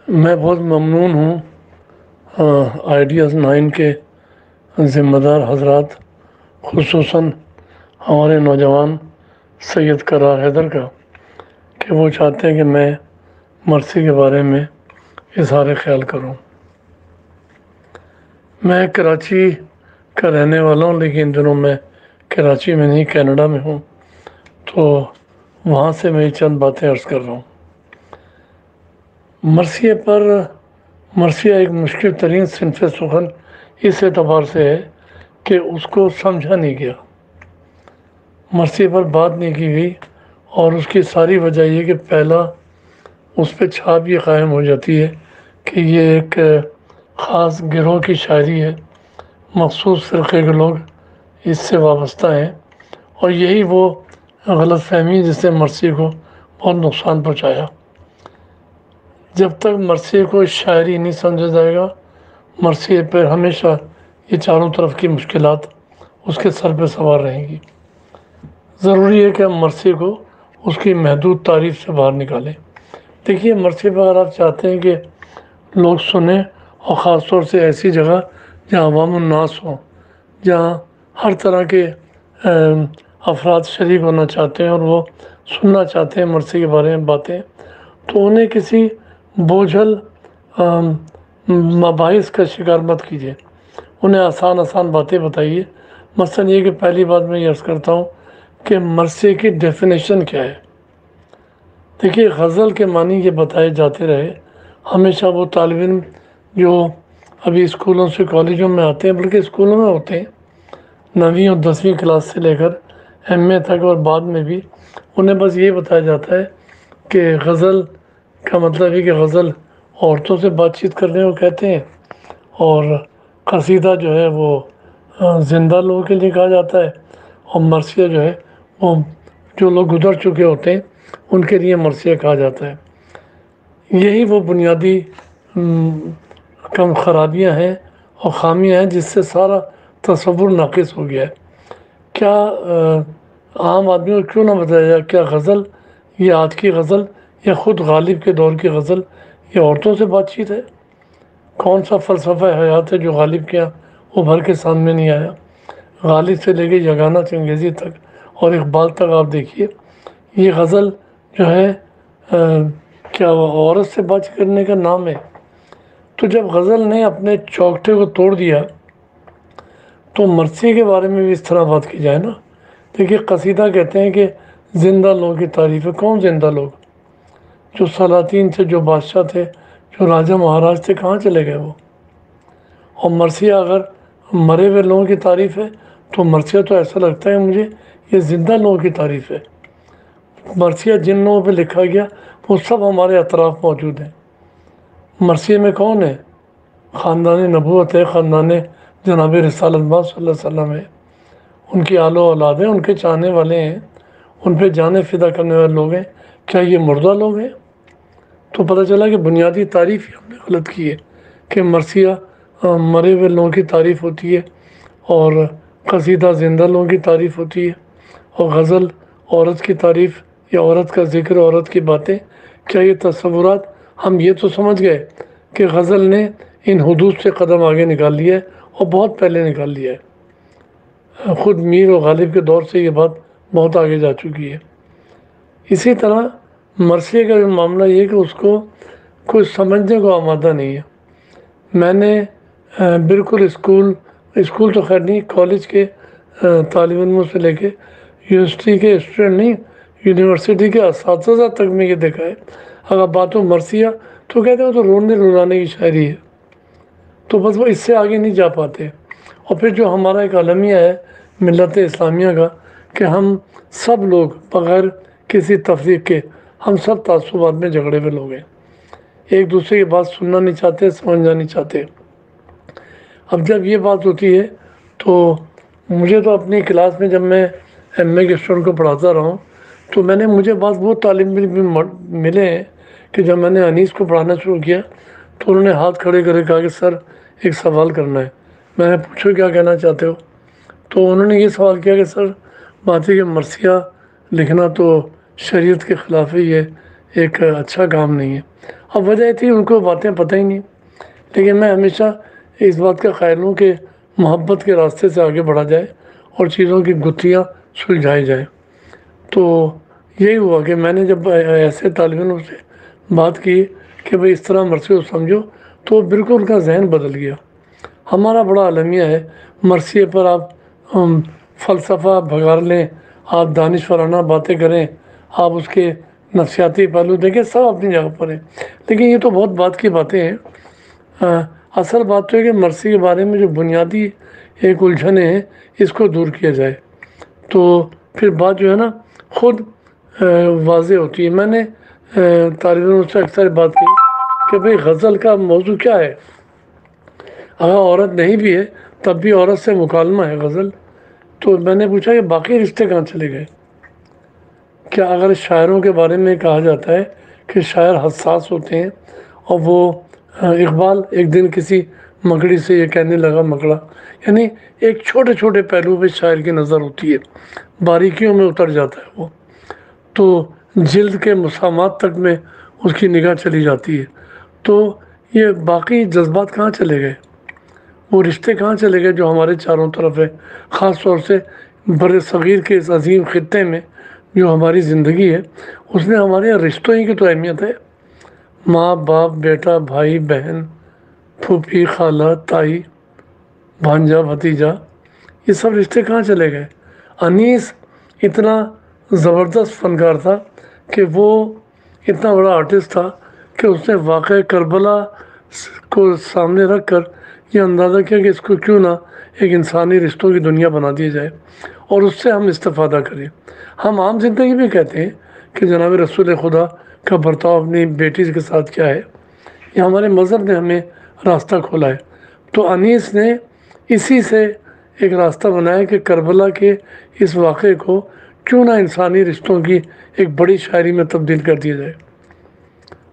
میں بہت ممنون ہوں آئیڈیاز 9 کے ذمہ دار حضرات، خصوصاً ہمارے نوجوان سید قرار حیدر کا، کہ وہ چاہتے ہیں کہ میں مرسی کے بارے میں اظہار خیال کروں۔ میں کراچی کا رہنے والا ہوں، لیکن ان دنوں میں کراچی میں نہیں، کینیڈا میں ہوں، تو وہاں سے میں چند باتیں عرض کر رہا ہوں۔ مرثیہ ایک مشکل ترین صنف سخن اس اعتبار سے ہے کہ اس کو سمجھا نہیں گیا، مرثیے پر بات نہیں کی گئی، اور اس کی ساری وجہ یہ کہ پہلا اس پہ چھاپ یہ قائم ہو جاتی ہے کہ یہ ایک خاص گروہ کی شاعری ہے، مخصوص فرقے کے لوگ اس سے وابستہ ہیں، اور یہی وہ غلط فہمی جس نے مرثیے کو بہت نقصان پہنچایا۔ جب تک مرثیے کو شاعری نہیں سمجھا جائے گا، مرثیے پر ہمیشہ یہ چاروں طرف کی مشکلات اس کے سر پہ سوار رہیں گی۔ ضروری ہے کہ ہم مرثیے کو اس کی محدود تعریف سے باہر نکالیں۔ دیکھیے، مرثیے پر اگر آپ چاہتے ہیں کہ لوگ سنیں، اور خاص طور سے ایسی جگہ جہاں عوام الناس ہوں، جہاں ہر طرح کے افراد شریک ہونا چاہتے ہیں اور وہ سننا چاہتے ہیں مرثیے کے بارے میں باتیں، تو انہیں کسی بوجھل مباحث کا شکار مت کیجیے، انہیں آسان باتیں بتائیے۔ مثلا یہ کہ پہلی بات میں یہ عرض کرتا ہوں کہ مرثیے کی ڈیفینیشن کیا ہے۔ دیکھیے، غزل کے معنی یہ بتائے جاتے رہے، ہمیشہ وہ طالب علم جو ابھی اسکولوں سے کالجوں میں آتے ہیں، بلکہ اسکولوں میں ہوتے ہیں 9ویں اور 10ویں کلاس سے لے کر ایم اے تک، اور بعد میں بھی انہیں بس یہ بتایا جاتا ہے کہ غزل کا مطلب ہے کہ غزل عورتوں سے بات چیت کرنے کو کہتے ہیں، اور قصیدہ جو ہے وہ زندہ لوگوں کے لیے کہا جاتا ہے، اور مرثیہ جو ہے وہ جو لوگ گزر چکے ہوتے ہیں ان کے لیے مرثیہ کہا جاتا ہے۔ یہی وہ بنیادی کم خرابیاں ہیں اور خامیاں ہیں جس سے سارا تصور ناقص ہو گیا ہے۔ کیا عام آدمی کو کیوں نہ بتایا جائے کیا غزل یہ آج کی غزل یا خود غالب کے دور کی غزل یہ عورتوں سے بات چیت ہے؟ کون سا فلسفہ حیات ہے جو غالب کے یہاں ابھر کے سامنے نہیں آیا؟ غالب سے لے کے یگانہ چنگیزی تک اور اقبال تک آپ دیکھیے، یہ غزل جو ہے کیا وہ عورت سے بات کرنے کا نام ہے؟ تو جب غزل نے اپنے چوکٹے کو توڑ دیا تو مرثیے کے بارے میں بھی اس طرح بات کی جائے نا۔ دیکھیے، قصیدہ کہتے ہیں کہ زندہ لوگوں کی تعریف ہے۔ کون زندہ لوگ؟ جو سلاطین تھے، جو بادشاہ تھے، جو راجہ مہاراج تھے، کہاں چلے گئے وہ؟ اور مرثیہ اگر مرے ہوئے لوگوں کی تعریف ہے تو مرثیہ تو ایسا لگتا ہے مجھے یہ زندہ لوگوں کی تعریف ہے۔ مرثیہ جن لوگوں پہ لکھا گیا وہ سب ہمارے اطراف موجود ہیں۔ مرثیے میں کون ہے؟ خاندان نبوت ہے، خاندان جناب رسالت صلی اللہ علیہ وسلم ہے، ان کی آل و اولاد ہیں، ان کے چاہنے والے ہیں، ان پہ جانیں فدا کرنے والے لوگ ہیں۔ کیا یہ مردہ لوگ ہیں؟ تو پتہ چلا کہ بنیادی تعریف ہی ہم نے غلط کی ہے کہ مرثیہ مرے ہوئے لوگوں کی تعریف ہوتی ہے، اور قصیدہ زندہ لوگوں کی تعریف ہوتی ہے، اور غزل عورت کی تعریف یا عورت کا ذکر، عورت کی باتیں۔ کیا یہ تصورات، ہم یہ تو سمجھ گئے کہ غزل نے ان حدود سے قدم آگے نکال لیا ہے، اور بہت پہلے نکال لیا ہے، خود میر و غالب کے دور سے یہ بات بہت آگے جا چکی ہے۔ اسی طرح مرثیے کا بھی معاملہ یہ ہے کہ اس کو کوئی سمجھنے کو آمادہ نہیں ہے۔ میں نے بالکل اسکول تو خیر نہیں، کالج کے طالب علموں سے لے کے یونیورسٹی کے اسٹوڈنٹ نہیں، یونیورسٹی کے اساتذہ تک میں یہ دیکھا ہے، اگر بات ہو مرثیہ تو کہتے ہیں وہ تو رونے رلانے کی شاعری ہے، تو بس وہ اس سے آگے نہیں جا پاتے۔ اور پھر جو ہمارا ایک المیہ ہے ملت اسلامیہ کا کہ ہم سب لوگ بغیر کسی تفریق کے ہم سب تعصبات میں جھگڑے ہوئے لوگ ہیں، ایک دوسرے کی بات سننا نہیں چاہتے، سمجھنا نہیں چاہتے۔ اب جب یہ بات ہوتی ہے تو مجھے تو اپنی کلاس میں جب میں ایم اے کے اسٹوڈنٹ کو پڑھاتا رہا ہوں تو مجھے بعض وہ طالب علم بھی ملے ہیں کہ جب میں نے انیس کو پڑھانا شروع کیا تو انہوں نے ہاتھ کھڑے کرے کہا کہ سر ایک سوال کرنا ہے۔ میں نے پوچھو کیا کہنا چاہتے ہو؟ تو انہوں نے یہ سوال کیا کہ سر بات ہے کہ مرثیہ لکھنا تو شریعت کے خلاف ہی ہے، ایک اچھا کام نہیں ہے۔ اب وجہ تھی ان کو باتیں پتہ ہی نہیں، لیکن میں ہمیشہ اس بات کا قائل ہوں کہ محبت کے راستے سے آگے بڑھا جائے اور چیزوں کی گتھیاں سلجھائی جائیں۔ تو یہی ہوا کہ میں نے جب ایسے طالب علم سے بات کی کہ بھئی اس طرح مرثیے کو سمجھو، تو بالکل ان کا ذہن بدل گیا۔ ہمارا بڑا المیہ ہے، مرثیے پر آپ فلسفہ بھگار لیں، آپ دانشورانہ باتیں کریں، آپ اس کے نفسیاتی پہلو دیکھیں، سب اپنی جگہ پر ہیں، لیکن یہ تو بہت بات کی باتیں ہیں۔ اصل بات تو ہے کہ مرثی کے بارے میں جو بنیادی ایک الجھنیں ہیں، اس کو دور کیا جائے، تو پھر بات جو ہے نا خود واضح ہوتی ہے۔ میں نے طالب علم سے اکثر بات کی کہ بھئی غزل کا موضوع کیا ہے؟ اگر عورت نہیں بھی ہے تب بھی عورت سے مکالمہ ہے غزل۔ تو میں نے پوچھا کہ باقی رشتے کہاں چلے گئے؟ کیا اگر شاعروں کے بارے میں کہا جاتا ہے کہ شاعر حساس ہوتے ہیں، اور وہ اقبال ایک دن کسی مکڑی سے یہ کہنے لگا، مکڑا یعنی ایک چھوٹے چھوٹے پہلو پہ شاعر کی نظر ہوتی ہے، باریکیوں میں اتر جاتا ہے وہ، تو جلد کے مسامات تک میں اس کی نگاہ چلی جاتی ہے، تو یہ باقی جذبات کہاں چلے گئے؟ وہ رشتے کہاں چلے گئے جو ہمارے چاروں طرف ہے؟ خاص طور سے بر صغیر کے اس عظیم خطے میں جو ہماری زندگی ہے، اس میں ہمارے یہاں رشتوں ہی کی تو اہمیت ہے۔ ماں باپ، بیٹا، بھائی بہن، پھوپھی، خالہ، تائی، بھانجا، بھتیجا، یہ سب رشتے کہاں چلے گئے؟ انیس اتنا زبردست فنکار تھا کہ وہ اتنا بڑا آرٹسٹ تھا کہ اس نے واقعہ کربلا کو سامنے رکھ کر یہ اندازہ کیا کہ اس کو کیوں نہ ایک انسانی رشتوں کی دنیا بنا دیا جائے اور اس سے ہم استفادہ کریں۔ ہم عام زندگی میں کہتے ہیں کہ جناب رسول خدا کا برتاؤ اپنی بیٹی کے ساتھ کیا ہے، یہ ہمارے مذہب نے ہمیں راستہ کھولا ہے۔ تو انیس نے اسی سے ایک راستہ بنایا کہ کربلا کے اس واقعے کو کیوں نہ انسانی رشتوں کی ایک بڑی شاعری میں تبدیل کر دیا جائے۔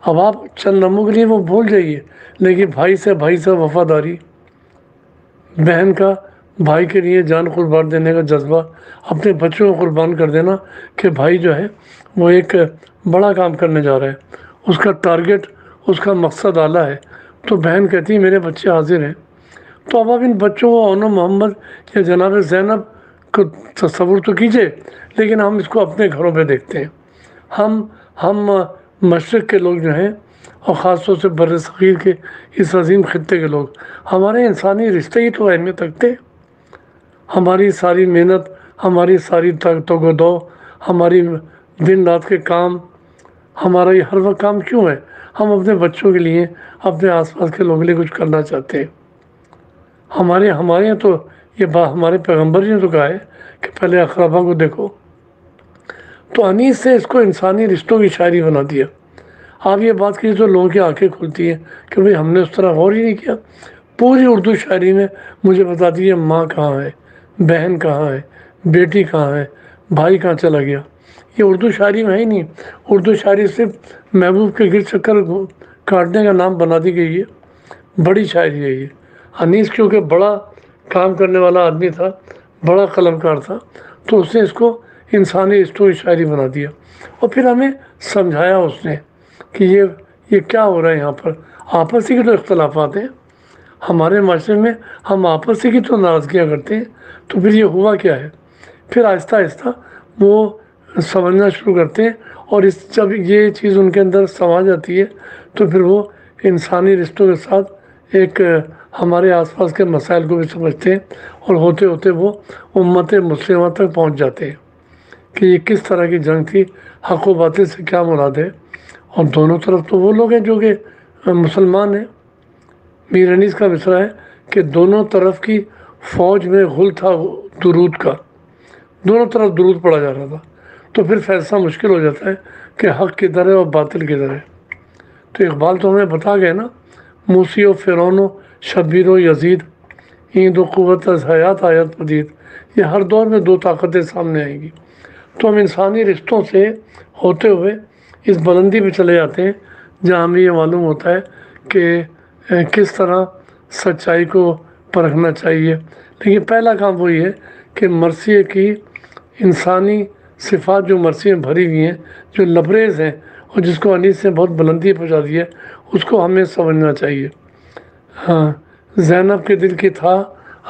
اب آپ چند لمحوں کے لیے وہ بھول جائیے، لیکن بھائی سے وفاداری، بہن کا بھائی کے لیے جان قربان دینے کا جذبہ، اپنے بچوں کو قربان کر دینا کہ بھائی جو ہے وہ ایک بڑا کام کرنے جا رہا ہے، اس کا ٹارگٹ، اس کا مقصد اعلیٰ ہے، تو بہن کہتی ہے میرے بچے حاضر ہیں۔ تو اب آپ ان بچوں کو اون محمد یا جناب زینب کو تصور تو کیجئے، لیکن ہم اس کو اپنے گھروں پہ دیکھتے ہیں۔ ہم مشرق کے لوگ جو ہیں، اور خاص طور سے بر صغیر کے اس عظیم خطے کے لوگ، ہمارے انسانی رشتے ہی تو اہمیت رکھتے ہیں۔ ہماری ساری محنت، ہماری ساری تگ و دو، ہماری دن رات کے کام، ہمارا یہ ہر وقت کام کیوں ہے؟ ہم اپنے بچوں کے لیے، اپنے آس پاس کے لوگوں کے لیے کچھ کرنا چاہتے ہیں۔ ہمارے یہاں تو یہ بات ہمارے پیغمبر جی نے تو کہا ہے کہ پہلے اقربا کو دیکھو۔ تو انیس سے اس کو انسانی رشتوں کی شاعری بنا دیا۔ آپ یہ بات کیجیے تو لوگوں کی آنکھیں کھلتی ہیں کہ بھئی ہم نے اس طرح غور ہی نہیں کیا۔ پوری اردو شاعری میں مجھے بتا دیجیے ماں کہاں ہے، بہن کہاں ہے، بیٹی کہاں ہے، بھائی کہاں چلا گیا؟ یہ اردو شاعری میں ہے ہی نہیں۔ اردو شاعری صرف محبوب کے گرد چکر کاٹنے کا نام بنا دی گئی ہے۔ بڑی شاعری ہے یہ۔ انیس کیونکہ بڑا کام کرنے والا آدمی تھا، بڑا قلمکار تھا، تو اس نے اس کو انسانی رشتوں کی شاعری بنا دیا، اور پھر ہمیں سمجھایا اس نے کہ یہ کیا ہو رہا ہے یہاں پر۔ آپس ہی کے تو اختلافات ہیں ہمارے معاشرے میں، ہم آپس ہی کی تو ناراضگیاں کرتے ہیں، تو پھر یہ ہوا کیا ہے؟ پھر آہستہ آہستہ وہ سمجھنا شروع کرتے ہیں، اور جب یہ چیز ان کے اندر سما جاتی ہے تو پھر وہ انسانی رشتوں کے ساتھ ایک ہمارے آس پاس کے مسائل کو بھی سمجھتے ہیں، اور ہوتے ہوتے وہ امت مسلمہ تک پہنچ جاتے ہیں کہ یہ کس طرح کی جنگ تھی، حق و باطل سے کیا مراد ہے۔ اور دونوں طرف تو وہ لوگ ہیں جو کہ مسلمان ہیں۔ میر انیس کا مصرع ہے کہ دونوں طرف کی فوج میں غل تھا درود کا، دونوں طرف درود پڑھا جا رہا تھا، تو پھر فیصلہ مشکل ہو جاتا ہے کہ حق کدھر ہے اور باطل کدھر ہے۔ تو اقبال تو ہمیں بتا گئے نا، موسی و فرعون و شبیر و یزید، این دو قوت از حیات آیت پدید، یہ ہر دور میں دو طاقتیں سامنے آئیں گی۔ تو ہم انسانی رشتوں سے ہوتے ہوئے اس بلندی پہ چلے جاتے ہیں جہاں ہمیں یہ معلوم ہوتا ہے کہ کس طرح سچائی کو پرکھنا چاہیے۔ لیکن پہلا کام وہی ہے کہ مرثیے کی انسانی صفات جو مرثیے میں بھری ہوئی ہیں، جو لبریز ہیں اور جس کو انیس نے بہت بلندی پہنچا دی ہے اس کو ہمیں سمجھنا چاہیے۔ ہاں، زینب کے دل کی تھا،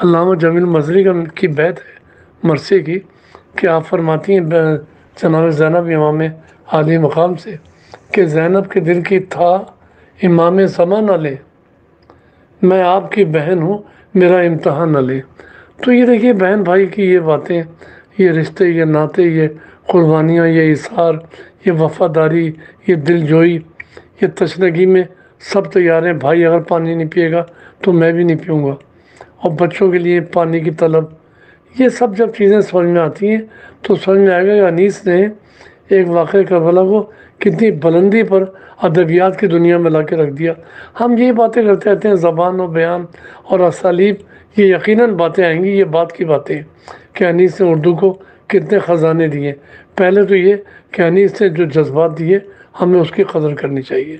علامہ جمیل مظہری کی بیت ہے مرثیے کی کہ آپ فرماتی ہیں جناب زینب امام عالی مقام سے کہ زینب کے دل کی تھا امام زمان نہ لے، میں آپ کی بہن ہوں میرا امتحان نہ لے۔ تو یہ دیکھیے بہن بھائی کی یہ باتیں، یہ رشتے، یہ ناطے، یہ قربانیاں، یہ اثار، یہ وفاداری، یہ دل جوئی، یہ تشنگی میں سب تیار ہیں۔ بھائی اگر پانی نہیں پیے گا تو میں بھی نہیں پیوں گا، اور بچوں کے لیے پانی کی طلب، یہ سب جب چیزیں سمجھ میں آتی ہیں تو سمجھ میں آئے گا کہ انیس نے ایک واقعہ کربلا کو کتنی بلندی پر ادبیات کی دنیا میں لا کے رکھ دیا۔ ہم یہی باتیں کرتے رہتے ہیں، زبان و بیان اور اسالیب، یہ یقیناً باتیں آئیں گی، یہ بات کی باتیں کہ انیس نے اردو کو کتنے خزانے دیے۔ پہلے تو یہ کہ انیس نے جو جذبات دیے ہمیں اس کی قدر کرنی چاہیے۔